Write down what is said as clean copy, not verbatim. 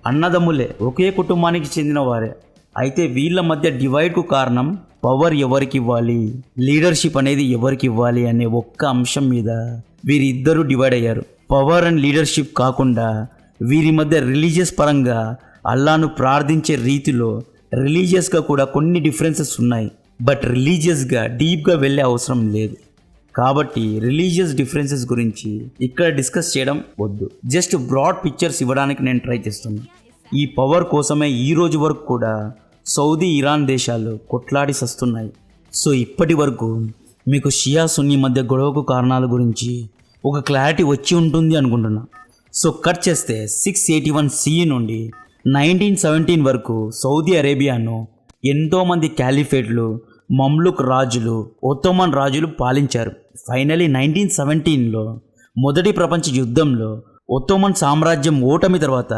అన్నదమ్ములే, ఒకే కుటుంబానికి చెందిన వారే. అయితే వీళ్ళ మధ్య డివైడ్కు కారణం పవర్ ఎవరికి ఇవ్వాలి, లీడర్షిప్ అనేది ఎవరికి ఇవ్వాలి అనే ఒక్క అంశం మీద వీరిద్దరూ డివైడ్ అయ్యారు. పవర్ అండ్ లీడర్షిప్ కాకుండా వీరి మధ్య రిలీజియస్ పరంగా అల్లాను ప్రార్థించే రీతిలో రిలీజియస్గా కూడా కొన్ని డిఫరెన్సెస్ ఉన్నాయి. బట్ రిలీజియస్గా డీప్గా వెళ్ళే అవసరం లేదు. కాబట్టి రిలీజియస్ డిఫరెన్సెస్ గురించి ఇక్కడ డిస్కస్ చేయడం వద్దు. జస్ట్ బ్రాడ్ పిక్చర్స్ ఇవ్వడానికి నేను ట్రై చేస్తున్నాను. ఈ పవర్ కోసమే ఈ రోజు వరకు కూడా సౌదీ, ఇరాన్ దేశాలు కొట్లాడి సస్తున్నాయి. సో ఇప్పటి వరకు మీకు షియా సున్నీ మధ్య గొడవకు కారణాల గురించి ఒక క్లారిటీ వచ్చి ఉంటుంది అనుకుంటున్నా. సో కట్ చేస్తే 681 CE నుండి 1917 వరకు సౌదీ అరేబియాను ఎంతోమంది క్యాలిఫేట్లు, మమ్లుక్ రాజులు, ఒత్తోమన్ రాజులు పాలించారు. ఫైనలీ 1917లో మొదటి ప్రపంచ యుద్ధంలో ఒత్తోమన్ సామ్రాజ్యం ఓటమి తర్వాత